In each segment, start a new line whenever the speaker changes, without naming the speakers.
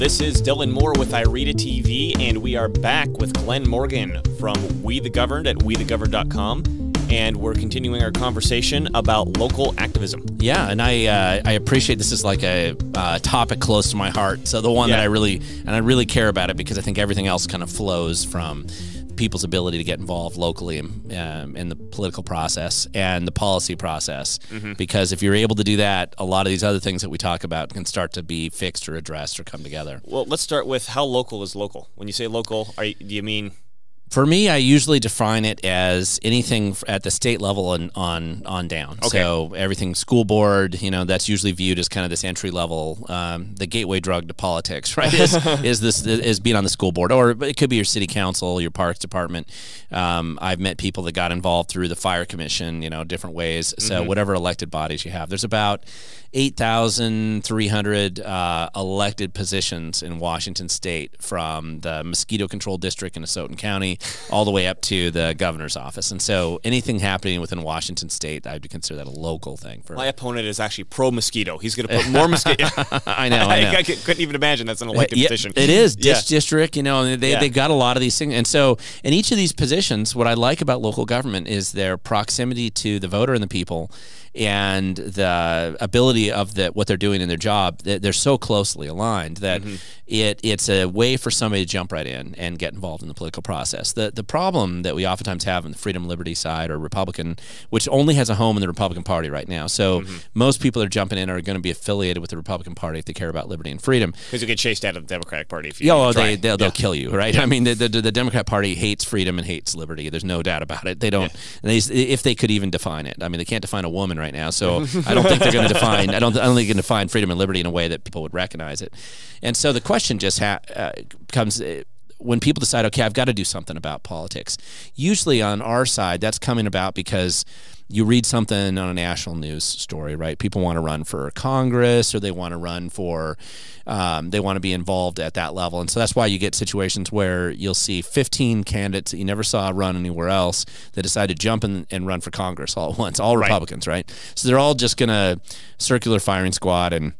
This is Dylan Moore with IRETA TV, and we are back with Glen Morgan from WeTheGoverned at WeTheGoverned.com, and we're continuing our conversation about local activism.
Yeah, and I appreciate this is like a topic close to my heart. So the one that I really care about it because I think everything else kind of flows from people's ability to get involved locally in the political process and the policy process. Because if you're able to do that, a lot of these other things that we talk about can start to be fixed or addressed or come together.
Well, let's start with how local is local. When you say local, do you mean...
For me, I usually define it as anything at the state level and on down. Okay. So everything school board, you know, that's usually viewed as kind of this entry level, the gateway drug to politics, right? is being on the school board, or it could be your city council, your parks department. I've met people that got involved through the fire commission, you know, different ways. So whatever elected bodies you have, there's about 8,300 elected positions in Washington State, from the mosquito control district in Asotin County all the way up to the governor's office. And so anything happening within Washington State, I would consider that a local thing.
My opponent is actually pro-mosquito. He's going to put more mosquito.
I know.
I couldn't even imagine that's an elected position.
It is. District, you know, they've got a lot of these things. And so in each of these positions, what I like about local government is their proximity to the voter and the people, and the ability of what they're doing in their job. They're so closely aligned that it's a way for somebody to jump right in and get involved in the political process. The problem that we oftentimes have on the freedom liberty side, or Republican, which only has a home in the Republican Party right now. So most people that are jumping in are going to be affiliated with the Republican Party if they care about liberty and freedom.
Because you'll get chased out of the Democratic Party if you try.
They'll kill you, right? I mean, the Democrat Party hates freedom and hates liberty. There's no doubt about it. They don't, if they could even define it. I mean, they can't define a woman right now, so I don't think they're going to define. I don't think they're going to define freedom and liberty in a way that people would recognize it. And so the question just comes when people decide, okay, I've got to do something about politics. Usually on our side, that's coming about because you read something on a national news story, right? People want to run for Congress, or they want to run for, they want to be involved at that level. And so that's why you get situations where you'll see 15 candidates that you never saw run anywhere else that decide to jump in and run for Congress all at once, all Republicans, right? So they're all just going to circular firing squad, and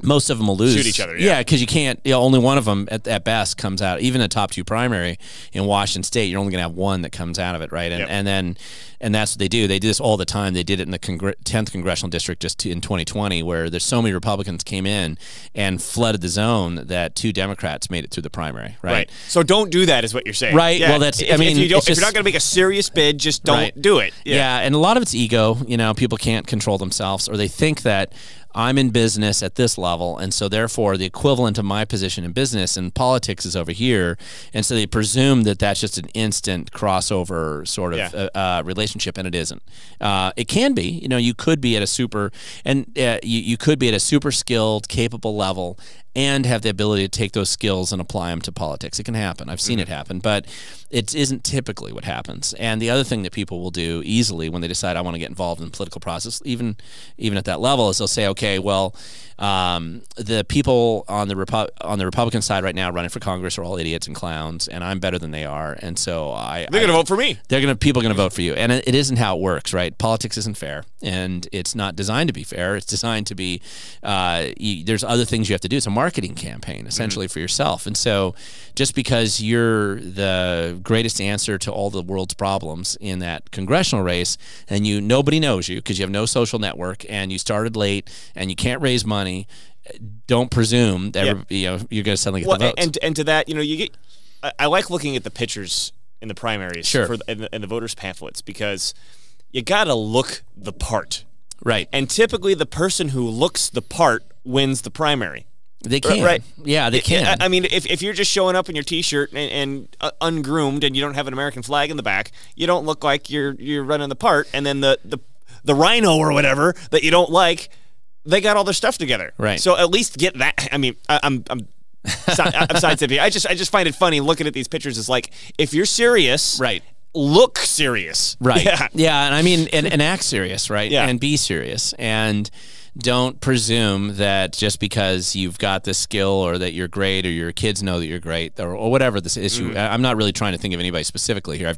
most of them will lose.
Shoot each other,
yeah, because you can't, only one of them at best comes out. Even a top 2 primary in Washington State, you're only going to have one that comes out of it, right? And that's what they do. They do this all the time. They did it in the 10th Congressional District just in 2020, where there's so many Republicans came in and flooded the zone that 2 Democrats made it through the primary, right?
So don't do that is what you're saying.
Right.
Yeah.
Well, that's,
if you're not going to make a serious bid, just don't do it.
Yeah, and a lot of it's ego. You know, people can't control themselves, or they think that I'm in business at this level, and so therefore the equivalent of my position in business and politics is over here, and so they presume that that's just an instant crossover sort of relationship, and it isn't. It can be. You know, you could be at a super, you could be at a super skilled, capable level, and have the ability to take those skills and apply them to politics. It can happen. I've seen it happen, but it isn't typically what happens. And the other thing that people will do easily when they decide I want to get involved in the political process, even at that level, is they'll say, okay, well, the people on the Republican side right now running for Congress are all idiots and clowns, and I'm better than they are, and so they're
going to vote for me.
People are going to vote for you, and it isn't how it works, right? Politics isn't fair, and it's not designed to be fair. It's designed to be. There's other things you have to do. It's a marketing campaign essentially for yourself, and so just because you're the greatest answer to all the world's problems in that congressional race, and nobody knows you because you have no social network, and you started late, and you can't raise money, don't presume that you're going to suddenly get the votes.
And to that, you get. I like looking at the pictures in the primaries and the voters' pamphlets, because you got to look the part,
right? And
typically, the person who looks the part wins the primary.
They can, right? Yeah, they can.
I mean, if you're just showing up in your T-shirt and ungroomed, and you don't have an American flag in the back, you don't look like you're running the part. And then the rhino or whatever that you don't like, they got all their stuff together,
right?
So at least get that. I mean, I'm sidestepping. I just find it funny looking at these pictures. It's like, if you're serious,
right,
look serious,
right? Yeah, and I mean, and act serious, right?
Yeah,
and be serious, and don't presume that just because you've got this skill or that you're great or your kids know that you're great or whatever this issue. I'm not really trying to think of anybody specifically here.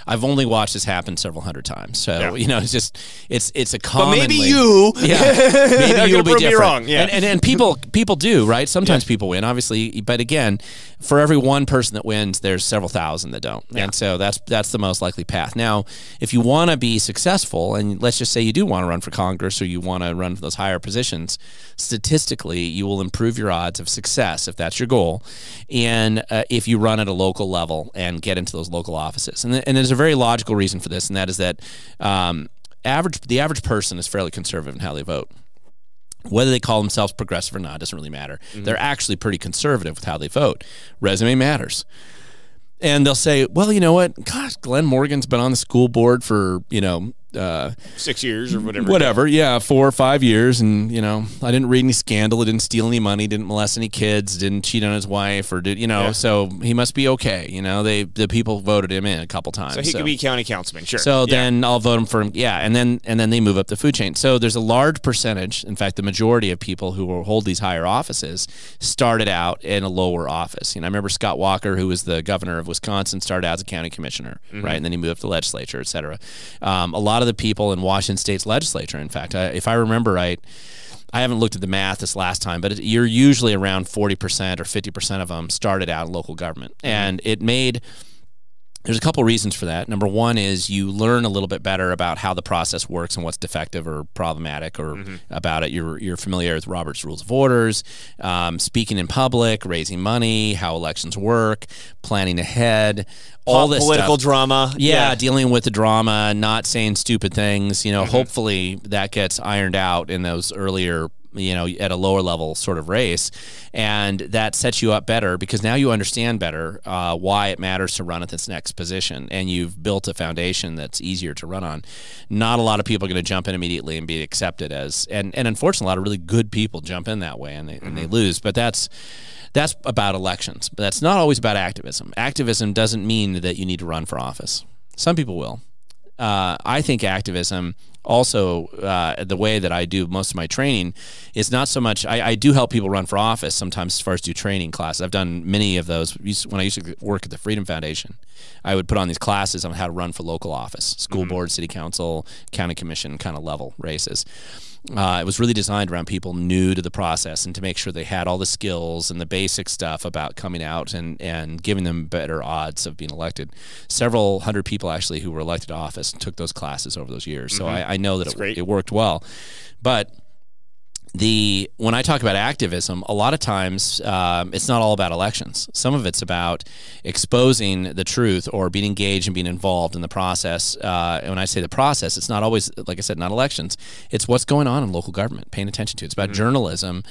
I've only watched this happen several hundred times. So, you know, it's a common.
But maybe you.
Maybe you'll be different.
Wrong. Yeah.
And people do, right? Sometimes people win, obviously. But again, for every one person that wins, there's several thousand that don't. And so that's the most likely path. Now, if you want to be successful, and let's just say you do want to run for Congress or you want to run for those higher positions, statistically, you will improve your odds of success if that's your goal. And if you run at a local level and get into those local offices. And there's a very logical reason for this, and that is that the average person is fairly conservative in how they vote. Whether they call themselves progressive or not doesn't really matter. They're actually pretty conservative with how they vote. Resume matters. And they'll say, well, you know what? Gosh, Glen Morgan's been on the school board for,
6 years or whatever.
4 or 5 years. And, you know, I didn't read any scandal. I didn't steal any money. Didn't molest any kids. Didn't cheat on his wife or so he must be okay. You know, the people voted him in a couple times.
So he could be county councilman. Sure.
So then I'll vote him for him. Yeah. And then they move up the food chain. So there's a large percentage. In fact, the majority of people who will hold these higher offices started out in a lower office. You know, I remember Scott Walker, who was the governor of Wisconsin, started out as a county commissioner, right? And then he moved up to the legislature, et cetera. A lot of the people in Washington State's legislature, in fact, if I remember right, I haven't looked at the math this last time, but you're usually around 40% or 50% of them started out in local government. And there's a couple reasons for that. Number one is you learn a little bit better about how the process works and what's defective or problematic or about it. You're familiar with Robert's Rules of Orders, speaking in public, raising money, how elections work, planning ahead, all this
political
stuff.
Drama.
Yeah, dealing with the drama, not saying stupid things. You know, hopefully that gets ironed out in those earlier, at a lower level sort of race. And that sets you up better because now you understand better why it matters to run at this next position. And you've built a foundation that's easier to run on. Not a lot of people are going to jump in immediately and be accepted as, and unfortunately, a lot of really good people jump in that way and they lose. But that's about elections. But that's not always about activism. Activism doesn't mean that you need to run for office. Some people will. I think activism also, the way that I do most of my training is not so much, I do help people run for office sometimes as far as do training classes. I've done many of those. When I used to work at the Freedom Foundation, I would put on these classes on how to run for local office, school board, city council, county commission kind of level races. It was really designed around people new to the process and to make sure they had all the skills and the basic stuff about coming out and giving them better odds of being elected. Several hundred people actually who were elected to office took those classes over those years. So I know that it worked well. But when I talk about activism, a lot of times it's not all about elections. Some of it's about exposing the truth or being engaged and being involved in the process. And when I say the process, it's not always, like I said, not elections. It's what's going on in local government, paying attention to. It's about journalism,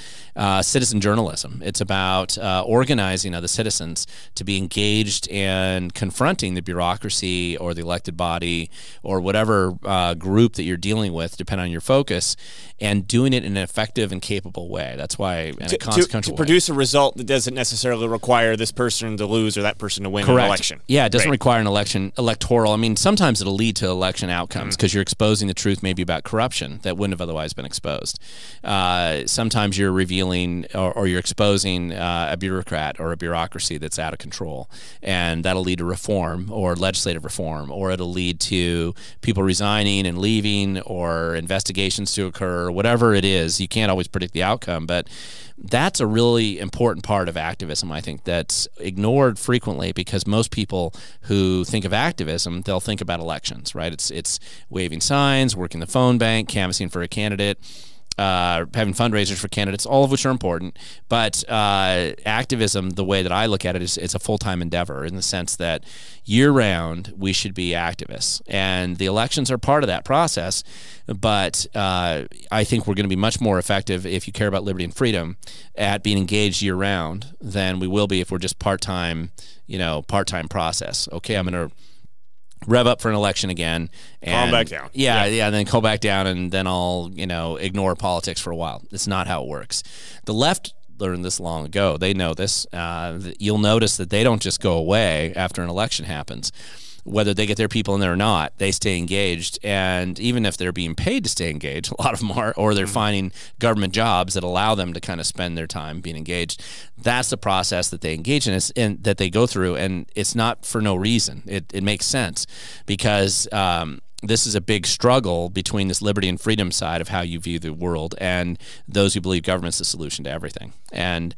citizen journalism. It's about organizing other citizens to be engaged in confronting the bureaucracy or the elected body or whatever group that you're dealing with, depending on your focus, and doing it in an effective and capable way. That's why, in a consequential way.
To produce a result that doesn't necessarily require this person to lose or that person to win an election.
Yeah, it doesn't require an electoral. I mean, sometimes it'll lead to election outcomes because you're exposing the truth maybe about corruption that wouldn't have otherwise been exposed. Sometimes you're revealing or you're exposing a bureaucrat or a bureaucracy that's out of control, and that'll lead to reform or legislative reform, or it'll lead to people resigning and leaving or investigations to occur, or whatever it is. You can't always predict the outcome, but that's a really important part of activism, I think, that's ignored frequently because most people who think of activism, they'll think about elections, right? It's waving signs, working the phone bank, canvassing for a candidate, having fundraisers for candidates, all of which are important. But activism, the way that I look at it, is it's a full-time endeavor in the sense that year-round we should be activists. And the elections are part of that process. But I think we're going to be much more effective if you care about liberty and freedom at being engaged year-round than we will be if we're just part-time, part-time process. Okay, I'm going to rev up for an election again and
calm back down.
Yeah, and then go back down, and then I'll, ignore politics for a while. It's not how it works. The left learned this long ago. They know this. You'll notice that they don't just go away after an election happens. whether they get their people in there or not, they stay engaged. And even if they're being paid to stay engaged, a lot of them are, or they're finding government jobs that allow them to kind of spend their time being engaged. That's the process that they engage in, and that they go through. And it's not for no reason. It makes sense because this is a big struggle between this liberty and freedom side of how you view the world and those who believe government's the solution to everything. And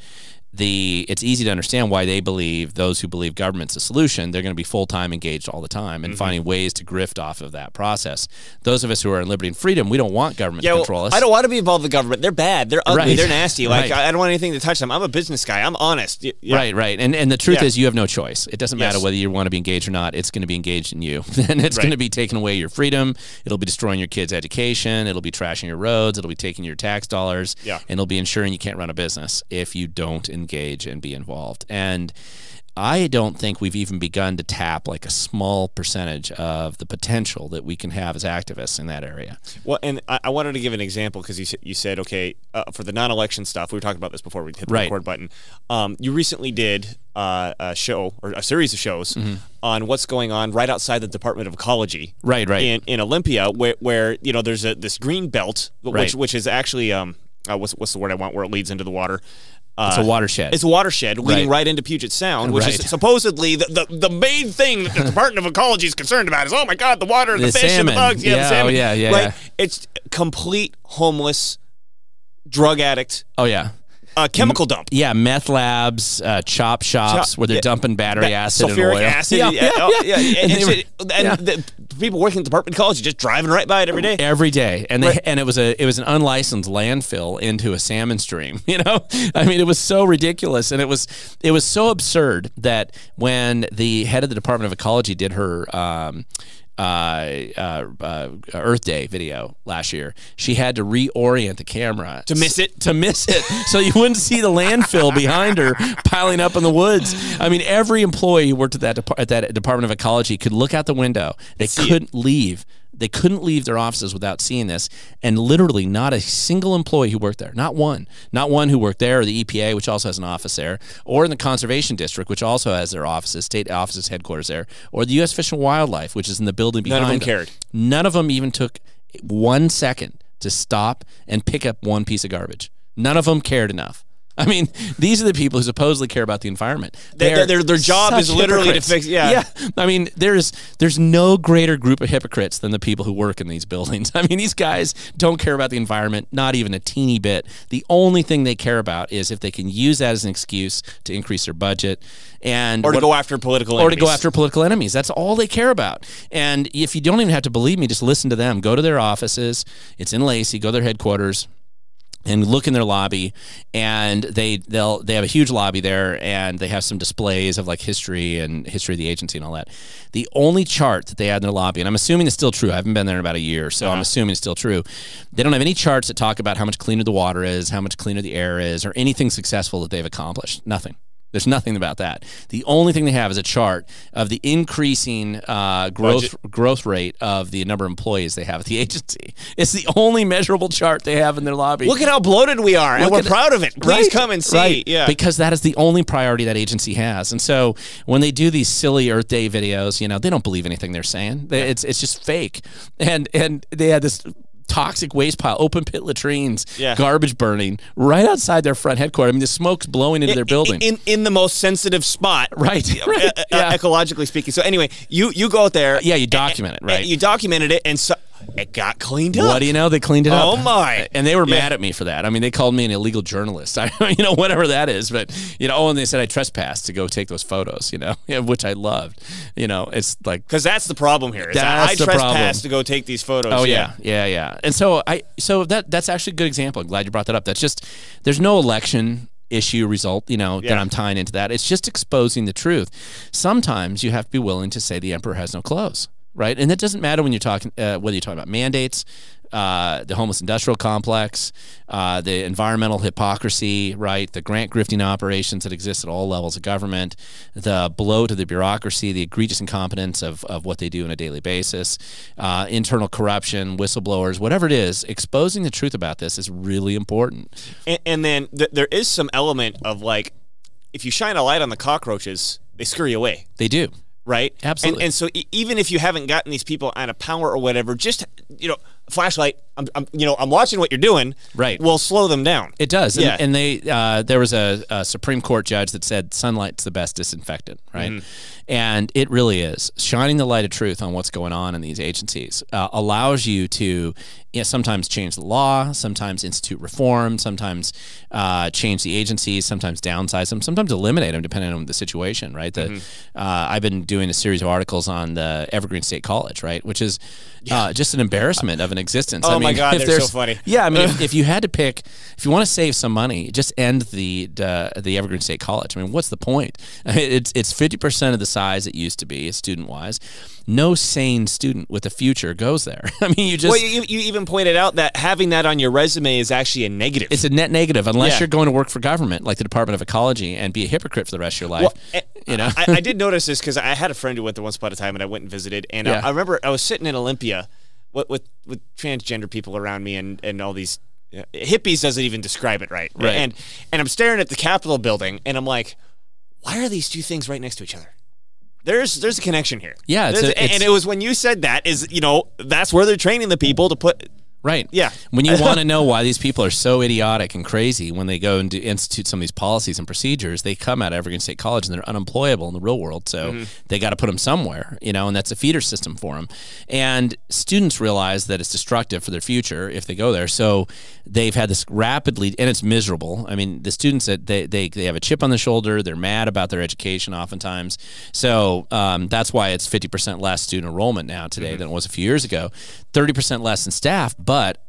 it's easy to understand why they believe, those who believe government's the solution, they're going to be full-time engaged all the time and finding ways to grift off of that process. Those of us who are in liberty and freedom, we don't want government to control us.
I don't want to be involved with the government. They're bad. They're ugly.
Right.
They're nasty. Like,
Right.
I don't want anything to touch them. I'm a business guy. I'm honest.
Right, right. And the truth is you have no choice. It doesn't matter whether you want to be engaged or not. It's going to be engaged in you. And it's going to be taking away your freedom. It'll be destroying your kids' education. It'll be trashing your roads. It'll be taking your tax dollars.
Yeah.
And it'll be ensuring you can't run a business if you don't engage and be involved. And I don't think we've even begun to tap like a small percentage of the potential that we can have as activists in that area.
Well, and I wanted to give an example because you said, okay, for the non-election stuff, we were talking about this before we hit the record button. You recently did a show or a series of shows on what's going on right outside the Department of Ecology,
right,
in Olympia, where you know there's this green belt, which is actually what's the word I want, where it leads into the water.
It's a watershed.
It's a watershed leading right into Puget Sound, which is supposedly the main thing that the Department of Ecology is concerned about is, oh my God, the water, the fish,
salmon.
and the bugs. Yeah, the salmon.
Oh, yeah.
Right? It's complete homeless, drug addict.
Oh, yeah.
Chemical dump.
Yeah, meth labs, chop shops where they're dumping battery acid and oil.
Sulfuric acid. And the people working at the Department of Ecology just driving right by it every day.
Every day. And it was an unlicensed landfill into a salmon stream, you know? I mean, it was so ridiculous, and it was so absurd that when the head of the Department of Ecology did her Earth Day video last year, she had to reorient the camera
to miss it,
so you wouldn't see the landfill behind her piling up in the woods. I mean, every employee who worked at that Department of Ecology could look out the window. They couldn't leave. They couldn't leave their offices without seeing this, and literally not a single employee who worked there, not one who worked there, or the EPA, which also has an office there, or in the Conservation District, which also has their offices, state offices, headquarters there, or the U.S. Fish and Wildlife, which is in the building behind them.
None of them cared.
None of them even took 1 second to stop and pick up one piece of garbage. None of them cared enough. I mean, these are the people who supposedly care about the environment.
Their job is literally to fix. Yeah.
I mean, there's no greater group of hypocrites than the people who work in these buildings. I mean, these guys don't care about the environment, not even a teeny bit. The only thing they care about is if they can use that as an excuse to increase their budget or
to go after political enemies.
That's all they care about. And if you don't even have to believe me, just listen to them. Go to their offices. It's in Lacey. Go to their headquarters and look in their lobby, and they have a huge lobby there, and they have some displays of like history of the agency and all that. The only chart that they had in their lobby, and I'm assuming it's still true, I haven't been there in about a year, so I'm assuming it's still true. They don't have any charts that talk about how much cleaner the water is, how much cleaner the air is, or anything successful that they've accomplished. Nothing. There's nothing about that. The only thing they have is a chart of the increasing growth rate of the number of employees they have at the agency. It's the only measurable chart they have in their lobby.
Look at how bloated we are, and we're proud of it. Please come and see.
Right. Yeah. Because that is the only priority that agency has. And so when they do these silly Earth Day videos, you know, they don't believe anything they're saying. It's just fake. And they had this toxic waste pile, open pit latrines, garbage burning right outside their front headquarters. I mean, the smoke's blowing into their building.
In the most sensitive spot.
Right.
Ecologically speaking. So anyway, you go out there.
Yeah, you document it, right?
You documented it, and so it got cleaned up.
What do you know? They cleaned it up.
Oh, my.
And they were mad at me for that. I mean, they called me an illegal journalist. Whatever that is. But, and they said I trespassed to go take those photos, which I loved. It's like...
Because that's the problem here. I trespassed to go take these photos.
Oh, yeah. And so that's actually a good example. I'm glad you brought that up. That's just... There's no election issue result, that I'm tying into that. It's just exposing the truth. Sometimes you have to be willing to say the emperor has no clothes. Right, and that doesn't matter when you're talking whether you're talking about mandates, the homeless industrial complex, the environmental hypocrisy, right, the grant grifting operations that exist at all levels of government, the blow to the bureaucracy, the egregious incompetence of what they do on a daily basis, internal corruption, whistleblowers, whatever it is. Exposing the truth about this is really important.
And then there is some element of like, if you shine a light on the cockroaches, they scurry away.
They do.
right?
Absolutely.
And so even if you haven't gotten these people out of power or whatever, just, flashlight, I'm watching what you're doing.
Right.
Will slow them down.
It does.
Yeah.
And they there was a Supreme Court judge that said sunlight's the best disinfectant, right?
Mm-hmm.
And it really is. Shining the light of truth on what's going on in these agencies allows you to sometimes change the law, sometimes institute reform, sometimes change the agencies, sometimes downsize them, sometimes eliminate them depending on the situation, right? I've been doing a series of articles on the Evergreen State College, right? Which is just an embarrassment of an existence.
Oh, my God, they're so funny.
Yeah, I mean, if you had to pick, if you want to save some money, just end the Evergreen State College. I mean, what's the point? It's 50% of the size it used to be, student-wise. No sane student with a future goes there. I mean, you just...
Well, you even pointed out that having that on your resume is actually a negative.
It's a net negative, unless you're going to work for government, like the Department of Ecology, and be a hypocrite for the rest of your life.
Well, I did notice this because I had a friend who went there once upon a time, and I went and visited, and I remember I was sitting in Olympia with transgender people around me and all these hippies doesn't even describe it right. And I'm staring at the Capitol building, and I'm like, why are these two things right next to each other? There's a connection here.
Yeah,
and it was when you said that that's where they're training the people to put.
Right.
Yeah.
When you want to know why these people are so idiotic and crazy when they go and institute some of these policies and procedures, they come out of Evergreen State College and they're unemployable in the real world. So they got to put them somewhere, and that's a feeder system for them. And students realize that it's destructive for their future if they go there. So they've had this rapidly, and it's miserable. I mean, the students that they have a chip on the shoulder. They're mad about their education oftentimes. So that's why it's 50% less student enrollment now today than it was a few years ago. 30% less in staff. But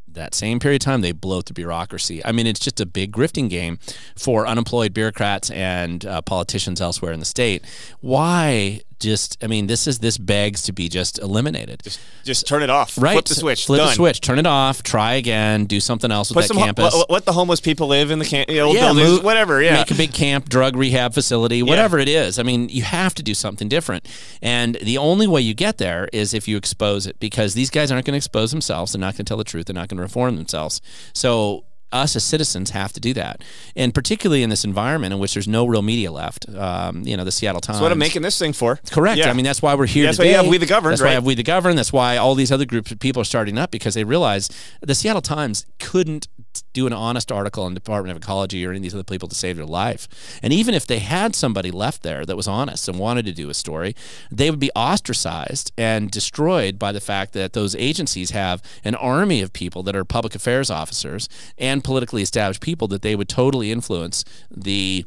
that same period of time, they bloat the bureaucracy. I mean, it's just a big grifting game for unemployed bureaucrats and politicians elsewhere in the state. Why this begs to be just eliminated.
Just turn it off.
Right.
Flip the switch.
Flip the switch. Turn it off. Try again. Do something else with that campus.
Let the homeless people live in the buildings, whatever. Yeah.
Make a big camp, drug rehab facility, whatever it is. I mean, you have to do something different. And the only way you get there is if you expose it, because these guys aren't going to expose themselves. They're not going to tell the truth. They're not going to reform themselves. So us as citizens have to do that, and particularly in this environment in which there's no real media left. The Seattle Times.
That's what I'm making this thing for.
Correct.
Yeah.
I mean, that's why we're here.
That's
today.
why you have WeTheGoverned.
That's why I have WeTheGoverned. That's why all these other groups of people are starting up, because they realize the Seattle Times couldn't do an honest article on the Department of Ecology or any of these other people to save their life. And even if they had somebody left there that was honest and wanted to do a story, they would be ostracized and destroyed by the fact that those agencies have an army of people that are public affairs officers and politically established people that they would totally influence the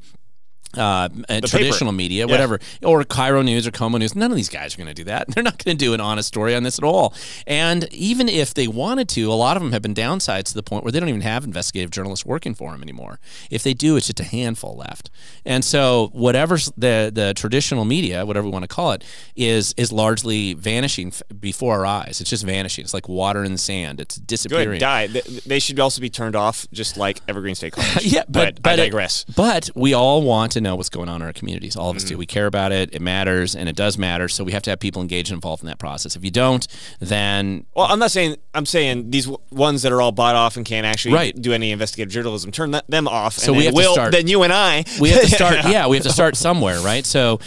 traditional media, whatever, or Cairo News or Como News. None of these guys are going to do that. They're not going to do an honest story on this at all. And even if they wanted to, a lot of them have been downsized to the point where they don't even have investigative journalists working for them anymore. If they do, it's just a handful left. And so whatever's the traditional media, whatever we want to call it, is largely vanishing before our eyes. It's just vanishing. It's like water in the sand. It's disappearing.
Good, die. They should also be turned off, just like Evergreen State College. but I digress.
But we all want to know what's going on in our communities. All of us do. We care about it. It matters, and it does matter. So we have to have people engaged and involved in that process. If you don't, then...
Well, I'm not saying... I'm saying these ones that are all bought off and can't actually do any investigative journalism, turn them off.
So
and
we have to start...
Then you and I...
We have to start... we have to start somewhere, right? So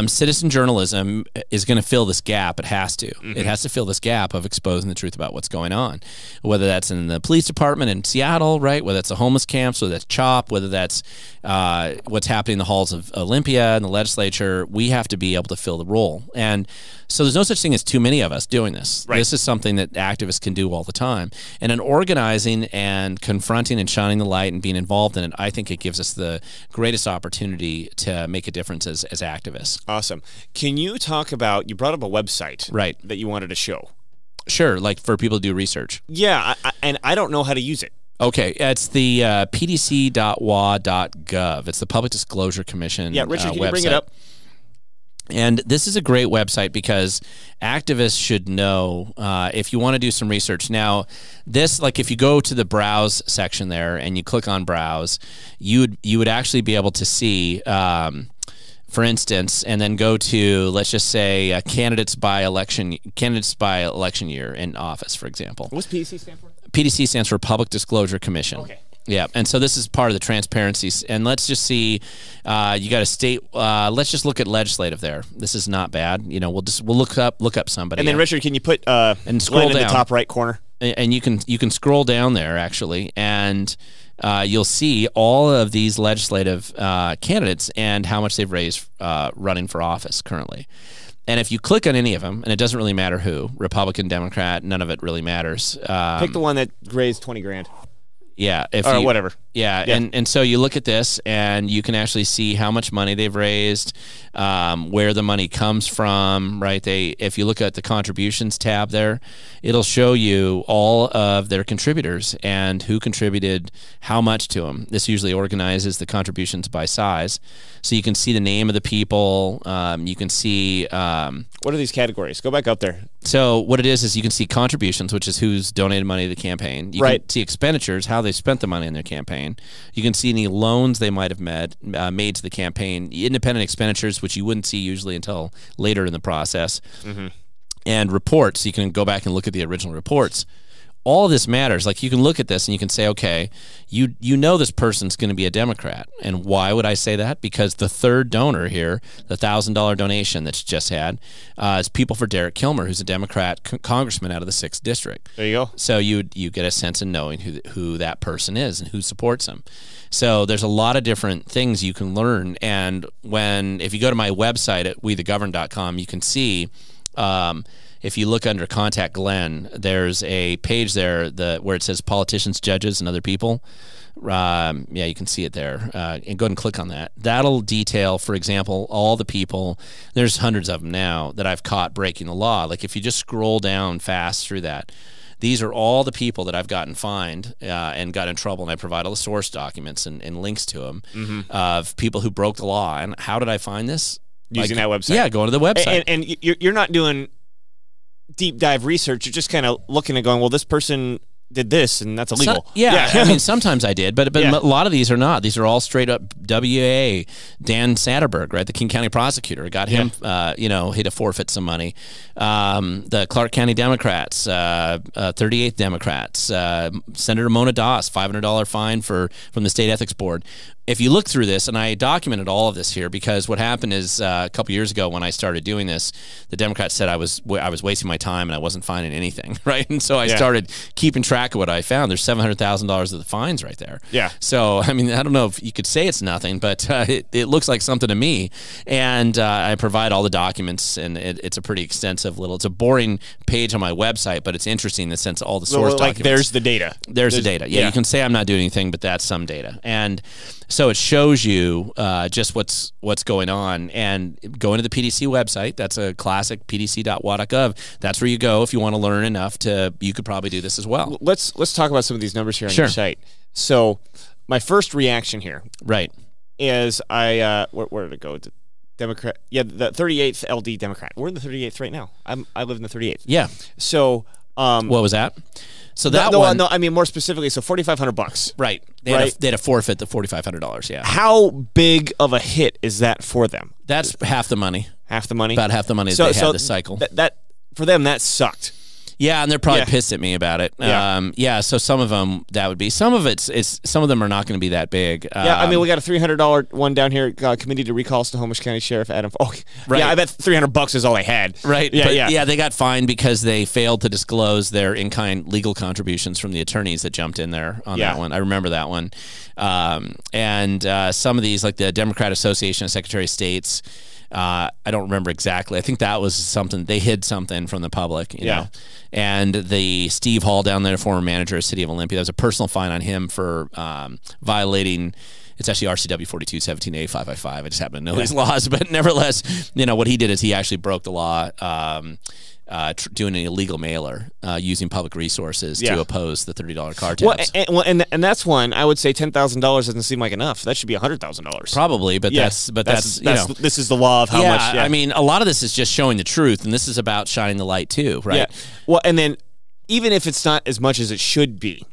citizen journalism is going to fill this gap. It has to. It has to fill this gap of exposing the truth about what's going on, whether that's in the police department in Seattle, right? Whether that's the homeless camps, whether that's CHOP, whether that's what's happening in the halls of Olympia and the legislature. We have to be able to fill the role. And so there's no such thing as too many of us doing this. Right. This is something that activists can do all the time. And in organizing and confronting and shining the light and being involved in it, I think it gives us the greatest opportunity to make a difference as activists.
Awesome. Can you talk about, you brought up a website that you wanted to show.
Sure, like for people to do research.
Yeah, and I don't know how to use it.
Okay, it's the pdc.wa.gov. It's the Public Disclosure Commission.
Yeah, Richard, can you bring it up?
And this is a great website because activists should know if you want to do some research. Now, this, like if you go to the browse section there and you click on browse, you would actually be able to see, for instance, and then go to, let's just say, candidates by election year in office, for example.
What's PDC stand for?
PDC stands for Public Disclosure Commission.
Okay.
Yeah, and so this is part of the transparency. And let's just see, you got a state. Let's just look at legislative there. This is not bad. You know, we'll look up somebody.
And then Richard, can you put
and scroll
Glenn
down
in the top right corner?
And you can scroll down there actually, and you'll see all of these legislative candidates and how much they've raised running for office currently. And if you click on any of them, and it doesn't really matter who, Republican, Democrat, none of it really matters.
Pick the one that raised 20 grand.
Yeah,
or whatever.
Yeah, and so you look at this, and you can actually see how much money they've raised, where the money comes from. Right? If you look at the contributions tab there, it'll show you all of their contributors and who contributed how much to them. This usually organizes the contributions by size, so you can see the name of the people. You can see
what are these categories? Go back up there.
So what it is you can see contributions, which is who's donated money to the campaign. You can see expenditures, how they spent the money in their campaign. You can see any loans they might have made to the campaign. Independent expenditures, which you wouldn't see usually until later in the process. And reports. You can go back and look at the original reports. All of this matters. Like, you can look at this and you can say, okay, you know this person's going to be a Democrat. And why would I say that? Because the third donor here, the $1,000 donation that's just had, is People for Derek Kilmer, who's a Democrat congressman out of the 6th district.
There you go.
So you get a sense of knowing who that person is and who supports him. So there's a lot of different things you can learn. And if you go to my website at WeTheGoverned.com, you can see. If you look under Contact Glenn, there's a page there where it says politicians, judges, and other people. Yeah, you can see it there. And go ahead and click on that. That'll detail, for example, all the people. There's hundreds of them now that I've caught breaking the law. Like, if you just scroll down fast through that, these are all the people that I've gotten fined and got in trouble, and I provide all the source documents and links to them of people who broke the law. And how did I find this?
Using that website.
Yeah, going to the website.
And you're not doing deep dive research. You're just kind of looking and going, well, this person did this, and that's illegal.
Yeah. I mean, sometimes I did, but a lot of these are not. These are all straight up WA. Dan Satterberg, right, the King County prosecutor, got him, he had to forfeit some money. The Clark County Democrats, 38th Democrats, Senator Mona Doss, $500 fine from the State Ethics Board. If you look through this, and I documented all of this here, because what happened is a couple years ago when I started doing this, the Democrats said I was wasting my time and I wasn't finding anything, right? And so I started keeping track of what I found. There's $700,000 of the fines right there. Yeah. So, I mean, I don't know if you could say it's nothing, but it looks like something to me. And I provide all the documents, and it's a pretty extensive it's a boring page on my website, but it's interesting in the sense of all the source documents.
There's the data.
There's the data. Yeah, you can say I'm not doing anything, but that's some data. And so it shows you just what's going on. And going to the PDC website, that's a classic pdc.wa.gov. That's where you go if you want to learn enough you could probably do this as well.
Let's talk about some of these numbers here on your site. So my first reaction here is where did it go? Democrat, the 38th LD Democrat. We're in the 38th right now. I live in the 38th.
Yeah.
So
what was that? So
no, I mean more specifically. So $4,500.
Right. They had to forfeit the $4,500. Yeah.
How big of a hit is that for them?
That's half the money.
Half the money.
About half the money they had this cycle.
That for them that sucked.
Yeah, and they're probably pissed at me about it. So some of them that would be. Some of some of them are not going to be that big.
I mean, we got a $300 one down here. Committee to recall Snohomish County Sheriff Adam. Oh, right. Yeah, I bet $300 is all they had.
Right. Yeah, they got fined because they failed to disclose their in-kind legal contributions from the attorneys that jumped in there on that one. I remember that one. And some of these, like the Democrat Association of Secretary of States. I don't remember exactly. I think that was something they hid something from the public, you know. And the Steve Hall down there, former manager of City of Olympia, there was a personal fine on him for violating. It's actually RCW 4217A555. I just happen to know these laws, but nevertheless, what he did is he actually broke the law. Doing an illegal mailer using public resources to oppose the $30 car tabs.
And that's one I would say $10,000 doesn't seem like enough. That should be $100,000.
Probably, but that's
this is the law of how much.
I mean, a lot of this is just showing the truth, and this is about shining the light too, right?
Yeah. Well, and then even if it's not as much as it should be,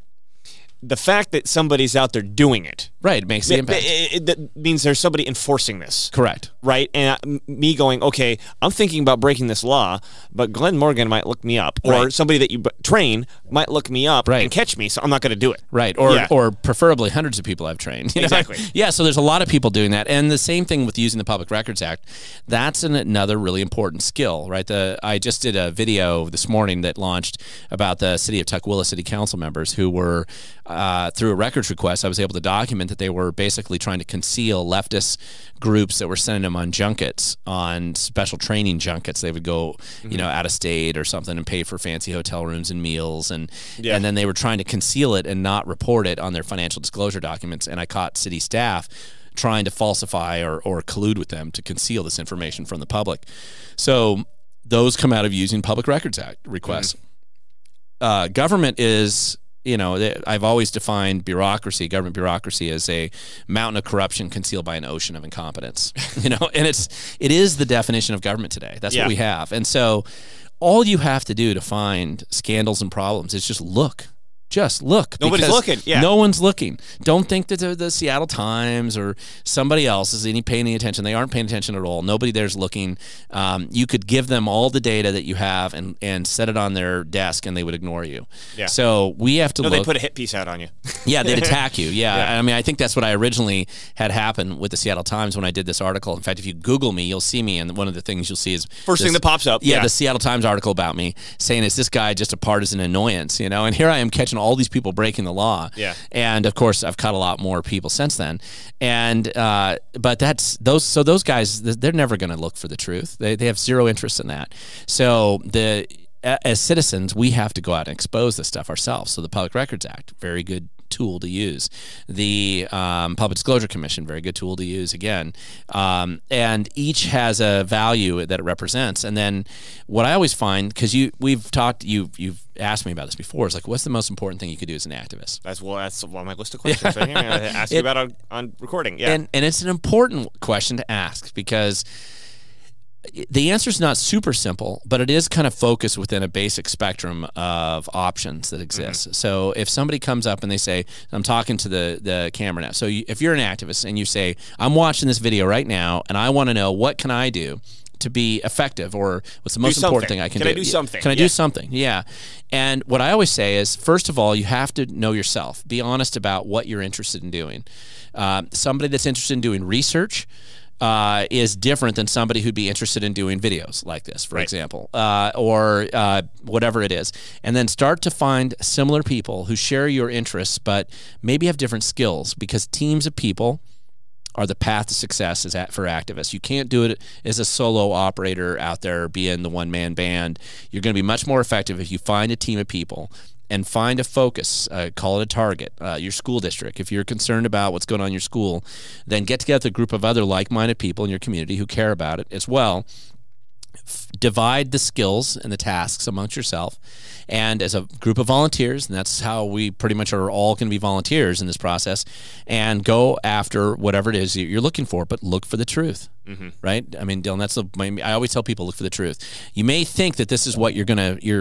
the fact that somebody's out there doing it,
right, makes the impact.
That means there's somebody enforcing this.
Correct.
Right? And me going, okay, I'm thinking about breaking this law, but Glen Morgan might look me up, or somebody that you train might look me up and catch me, so I'm not going to do it.
Right. Or preferably hundreds of people I've trained.
Exactly.
Yeah, so there's a lot of people doing that. And the same thing with using the Public Records Act. That's another really important skill, right? I just did a video this morning that launched about the city of Tukwila city council members who were, through a records request, I was able to document that they were basically trying to conceal leftist groups that were sending them on junkets, on special training junkets. They would go, you know, out of state or something and pay for fancy hotel rooms and meals, and then they were trying to conceal it and not report it on their financial disclosure documents. And I caught city staff trying to falsify or collude with them to conceal this information from the public. So those come out of using Public Records Act requests. Government is, you know, I've always defined bureaucracy, government bureaucracy, as a mountain of corruption concealed by an ocean of incompetence. You know, and it is the definition of government today. That's what we have. And so all you have to do to find scandals and problems is just look. Just look.
Nobody's looking. Yeah.
No one's looking. Don't think that the Seattle Times or somebody else is paying any attention. They aren't paying attention at all. Nobody there's looking. You could give them all the data that you have and set it on their desk, and they would ignore you. Yeah. So we have to look.
They put a hit piece out on you.
Yeah, they'd attack you. Yeah. I mean, I think that's what I originally had happen with the Seattle Times when I did this article. In fact, if you Google me, you'll see me, and one of the things you'll see is
first thing that pops up.
Yeah, the Seattle Times article about me saying, "Is this guy just a partisan annoyance?" You know, and here I am catching all these people breaking the law. Yeah. And of course I've caught a lot more people since then. And but that's those guys, they're never going to look for the truth. They have zero interest in that. So as citizens, we have to go out and expose this stuff ourselves. So the Public Records Act, very good tool to use. The Public Disclosure Commission, very good tool to use again. And each has a value that it represents. And then what I always find, because you've asked me about this before, is like, what's the most important thing you could do as an activist?
That's one of my list of questions. I asked you about on recording. Yeah.
And it's an important question to ask, because the answer is not super simple, but it is kind of focused within a basic spectrum of options that exist. So if somebody comes up and they say, I'm talking to the camera now. So if you're an activist and you say, I'm watching this video right now and I want to know, what can I do to be effective, or what's the most important thing I can do?
Can I do something?
Can I do something? Yeah. And what I always say is, first of all, you have to know yourself. Be honest about what you're interested in doing. Somebody that's interested in doing research is different than somebody who'd be interested in doing videos like this, for example, or whatever it is. And then start to find similar people who share your interests, but maybe have different skills, because teams of people are the path to success for activists. You can't do it as a solo operator out there being the one-man band. You're going to be much more effective if you find a team of people and find a focus, call it a target, your school district. If you're concerned about what's going on in your school, then get together a group of other like-minded people in your community who care about it as well. Divide the skills and the tasks amongst yourself, and as a group of volunteers, and that's how we pretty much are all going to be volunteers in this process, and go after whatever it is you're looking for, but look for the truth. Right? I mean, Dylan, I always tell people, look for the truth. You may think that this is what you're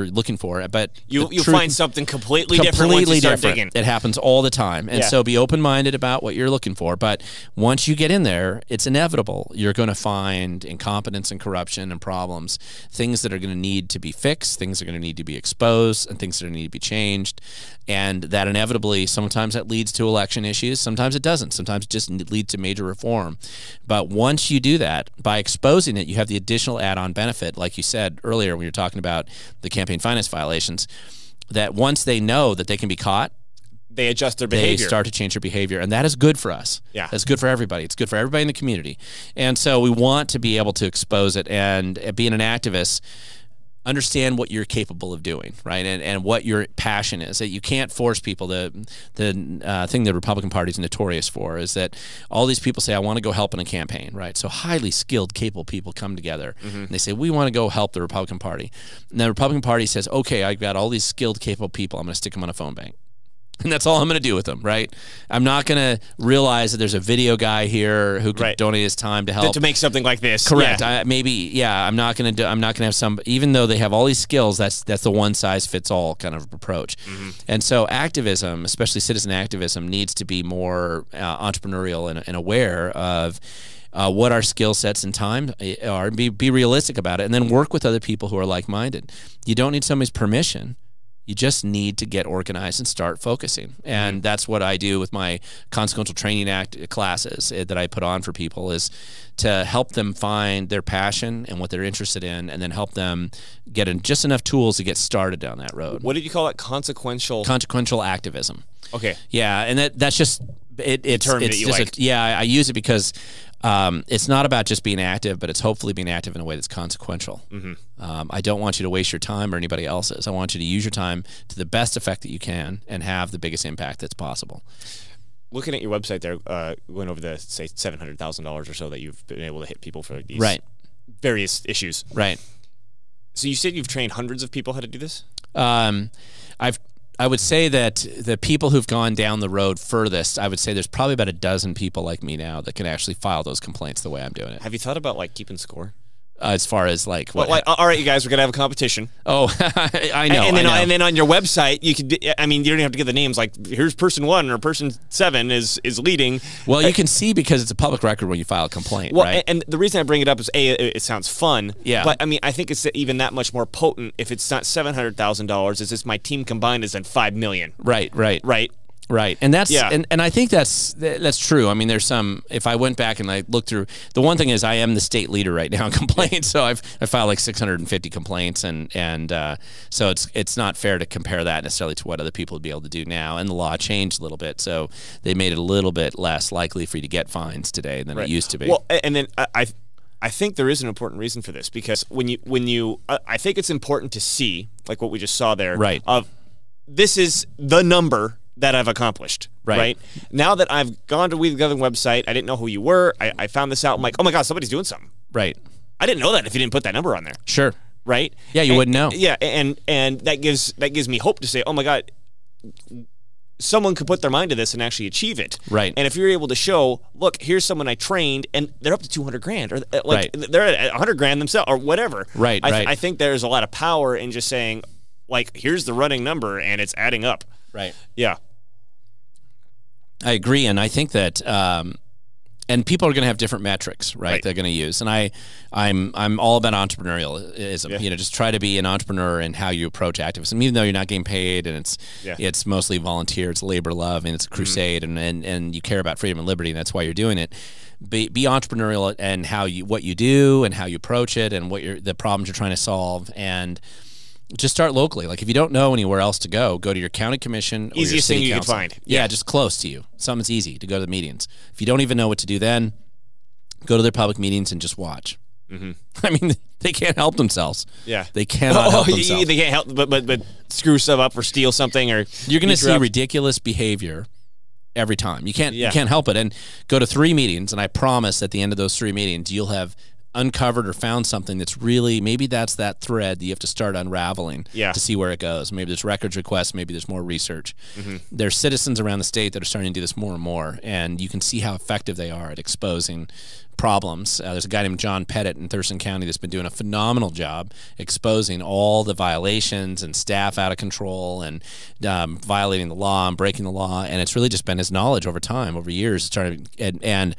looking for, but
you'll find something completely different once you start digging.
It happens all the time. And so be open-minded about what you're looking for. But once you get in there, it's inevitable. You're going to find incompetence and corruption and problems, things that are going to need to be fixed, things that are going to need to be exposed, and things that are going to need to be changed. And that inevitably, sometimes that leads to election issues, sometimes it doesn't. Sometimes it just leads to major reform. But once you do that, by exposing it, you have the additional add-on benefit, like you said earlier when you were talking about the campaign finance violations, that once they know that they can be caught,
they adjust their behavior.
They start to change their behavior, and that is good for us. Yeah, that's good for everybody. It's good for everybody in the community, and so we want to be able to expose it. And being an activist, understand what you're capable of doing, right? And what your passion is. That you can't force people. The thing the Republican Party is notorious for is that all these people say, I want to go help in a campaign, right? So highly skilled, capable people come together, and they say, we want to go help the Republican Party. And the Republican Party says, okay, I've got all these skilled, capable people. I'm going to stick them on a phone bank. And that's all I'm going to do with them, right? I'm not going to realize that there's a video guy here who could donate his time to help
to make something like this.
Correct.
Yeah.
I'm not going to have some. Even though they have all these skills, that's the one size fits all kind of approach. And so activism, especially citizen activism, needs to be more entrepreneurial and aware of what our skill sets and time are. Be realistic about it, and then work with other people who are like minded. You don't need somebody's permission. You just need to get organized and start focusing. And that's what I do with my Consequential Training Act classes that I put on for people, is to help them find their passion and what they're interested in, and then help them get in just enough tools to get started down that road.
What did you call it? Consequential
activism.
Okay.
Yeah, and that's just it's
term that you like.
I use it because it's not about just being active, but it's hopefully being active in a way that's consequential. I don't want you to waste your time or anybody else's. I want you to use your time to the best effect that you can and have the biggest impact that's possible.
Looking at your website there, going over the, say, $700,000 or so that you've been able to hit people for these various issues.
Right.
So you said you've trained hundreds of people how to do this?
I would say that the people who've gone down the road furthest, I would say there's probably about a dozen people like me now that can actually file those complaints the way I'm doing it.
Have you thought about, like, keeping score?
As far as like what?
Well, like, all right, you guys, we're gonna have a competition.
Oh, I know.
And then on your website, you could. I mean, you don't even have to give the names. Like, here's person 1 or person 7 is leading.
Well, you can see because it's a public record when you file a complaint.
Well,
right?
and the reason I bring it up is it sounds fun.
Yeah.
But I mean, I think it's even that much more potent if it's not $700,000. It's just my team combined is at $5 million.
Right. Right, and that's and I think that's true. I mean, there's some. If I went back and I looked through, the one thing is I am the state leader right now in complaints, so I filed like 650 complaints, and so it's not fair to compare that necessarily to what other people would be able to do now. And the law changed a little bit, so they made it a little bit less likely for you to get fines today than it used to be.
Well, and then I think there is an important reason for this, because when you I think it's important to see, like what we just saw there, of this is the number that I've accomplished, right? Now that I've gone to WeTheGoverned website, I didn't know who you were. I found this out. I'm like, oh my God, somebody's doing something.
Right.
I didn't know that if you didn't put that number on there.
Sure.
Right.
Yeah, you wouldn't know.
Yeah, and that gives me hope to say, oh my God, someone could put their mind to this and actually achieve it.
Right.
And if you're able to show, look, here's someone I trained, and they're up to 200 grand, or like they're at 100 grand themselves, or whatever.
Right.
I think there's a lot of power in just saying, like, here's the running number, and it's adding up.
Right.
Yeah.
I agree, and I think that, and people are going to have different metrics, right? They're going to use, and I'm all about entrepreneurialism.
Yeah.
You know, just try to be an entrepreneur in how you approach activism, even though you're not getting paid, and it's mostly volunteer, it's labor love, and it's a crusade, and you care about freedom and liberty, and that's why you're doing it. Be entrepreneurial and what you do and how you approach it, and the problems you're trying to solve, and just start locally. Like, if you don't know anywhere else to go to your county commission or
easiest
your city
thing you
council.
can find.
Yeah, just close to you. Something's easy to go to the meetings. If you don't even know what to do, then go to their public meetings and just watch. I mean, they can't help themselves.
Yeah,
they cannot help themselves.
They can't help but screw stuff up or steal something, or
you're going to see ridiculous behavior every time. You can't help it. And go to 3 meetings, and I promise at the end of those 3 meetings, you'll have uncovered or found something that's really, maybe that's that thread that you have to start unraveling to see where it goes. Maybe there's records requests, maybe there's more research. There's citizens around the state that are starting to do this more and more, and you can see how effective they are at exposing problems. There's a guy named John Pettit in Thurston County that's been doing a phenomenal job exposing all the violations and staff out of control and violating the law and breaking the law, and it's really just been his knowledge over time, over years, and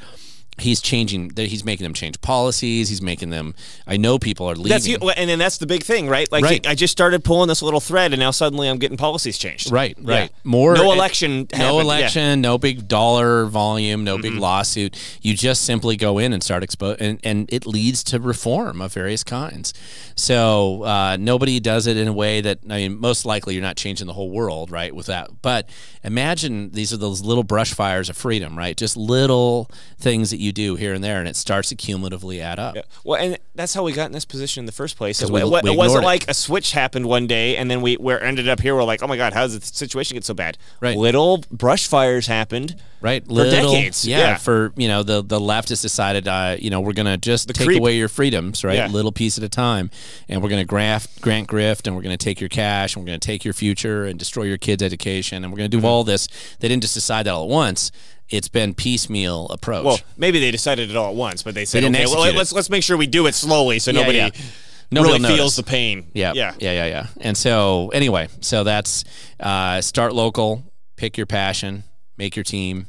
he's changing. He's making them change policies. He's making them. I know people are leaving.
And then that's the big thing, right? Like, I just started pulling this little thread, and now suddenly I'm getting policies changed.
Right.
Yeah.
More
no election.
No big dollar volume. No big lawsuit. You just simply go in and start exposing, and it leads to reform of various kinds. So nobody does it in a way that, I mean, most likely you're not changing the whole world, right? With that, but imagine these are those little brush fires of freedom, right? Just little things that you do here and there, and it starts to cumulatively add up.
Yeah. Well, and that's how we got in this position in the first place. It
we
wasn't
it.
like a switch happened one day, and then we ended up here. We're like, oh my God, how does the situation get so bad?
Right.
Little brush fires happened.
Right,
for decades.
Yeah, for the left has decided, we're gonna just take away your freedoms, right, little piece at a time, and we're gonna grant grift, and we're gonna take your cash, and we're gonna take your future, and destroy your kids' education, and we're gonna do all this. They didn't just decide that all at once. It's been piecemeal approach.
Well, maybe they decided it all at once, but they said,
okay,
well, let's make sure we do it slowly, so nobody really feels the pain.
Yeah. And so anyway, so that's start local, pick your passion, make your team,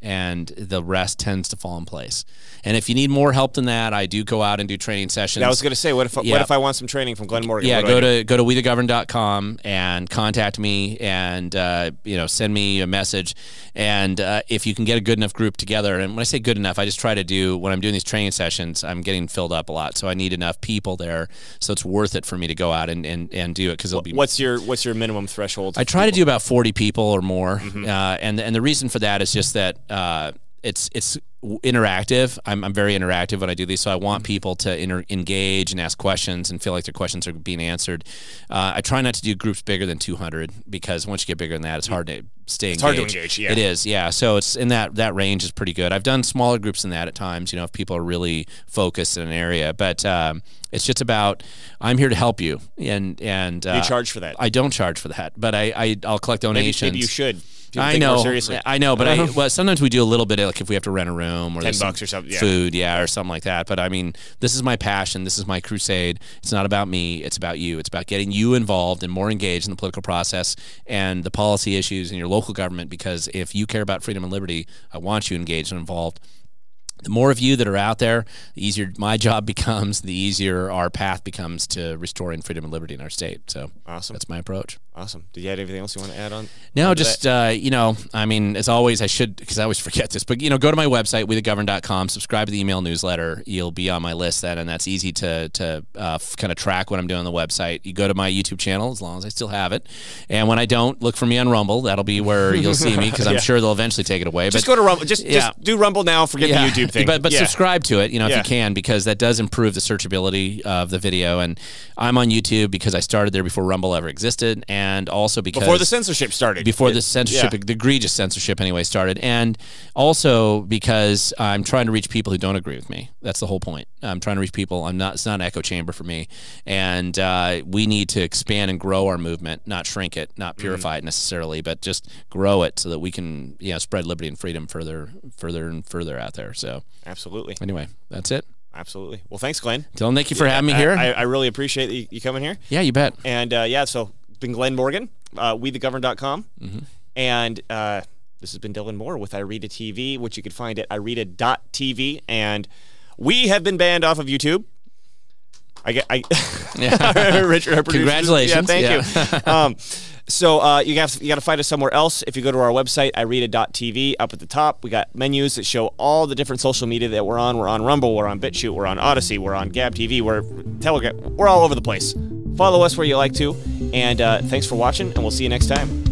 and the rest tends to fall in place. And if you need more help than that, I do go out and do training sessions.
I was going to say, what if I want some training from Glen Morgan?
Yeah, go to WeTheGoverned.com and contact me, and send me a message. And if you can get a good enough group together, and when I say good enough, I just try to do, when I'm doing these training sessions, I'm getting filled up a lot, so I need enough people there, so it's worth it for me to go out and do it, because it'll be.
What's your minimum threshold?
I try to do about 40 people or more, and the reason for that is just that it's interactive. I'm very interactive when I do these, so I want people to engage and ask questions and feel like their questions are being answered. I try not to do groups bigger than 200, because once you get bigger than that, it's hard to stay engaged.
It's hard to engage, yeah.
It is, yeah. So it's in that range is pretty good. I've done smaller groups than that at times, if people are really focused in an area, but it's just about, I'm here to help you, and
you charge for that?
I don't charge for that, but I'll collect donations.
Maybe you should.
I know, but sometimes we do a little bit of, like, if we have to rent a room or
$10 or something,
food, or something like that. But I mean, this is my passion. This is my crusade. It's not about me. It's about you. It's about getting you involved and more engaged in the political process and the policy issues in your local government. Because if you care about freedom and liberty, I want you engaged and involved. The more of you that are out there, the easier my job becomes, the easier our path becomes to restoring freedom and liberty in our state. So
awesome.
That's my approach.
Awesome. Did you have anything else you want to add on?
No, just, I mean, as always, I should, because I always forget this, but, go to my website, WeTheGoverned.com, subscribe to the email newsletter. You'll be on my list then, and that's easy to kind of track what I'm doing on the website. You go to my YouTube channel, as long as I still have it. And when I don't, look for me on Rumble. That'll be where you'll see me, because I'm sure they'll eventually take it away.
Just go to Rumble. Just do Rumble now. Forget the YouTube thing.
But subscribe to it, if you can, because that does improve the searchability of the video. And I'm on YouTube because I started there before Rumble ever existed, and also because
before the censorship started.
Before the censorship, the egregious censorship anyway, started. And also because I'm trying to reach people who don't agree with me. That's the whole point. I'm trying to reach people. It's not an echo chamber for me. And we need to expand and grow our movement, not shrink it, not purify it necessarily, but just grow it so that we can, spread liberty and freedom further and further out there. So
absolutely.
Anyway, that's it.
Absolutely. Well, thanks, Glen.
Dylan, thank you for having me here.
I really appreciate you coming here.
Yeah, you bet.
And so been Glen Morgan, WeTheGoverned.com, and this has been Dylan Moore with IRETA TV, which you can find at IRETA.tv, and we have been banned off of YouTube. Richard, our producer.
Congratulations.
Yeah, thank you. So you got to find us somewhere else. If you go to our website, IRETA.tv, up at the top, we got menus that show all the different social media that we're on. We're on Rumble, we're on BitChute, we're on Odyssey, we're on Gab TV, we're Telegram. We're all over the place. Follow us where you like to, and thanks for watching, and we'll see you next time.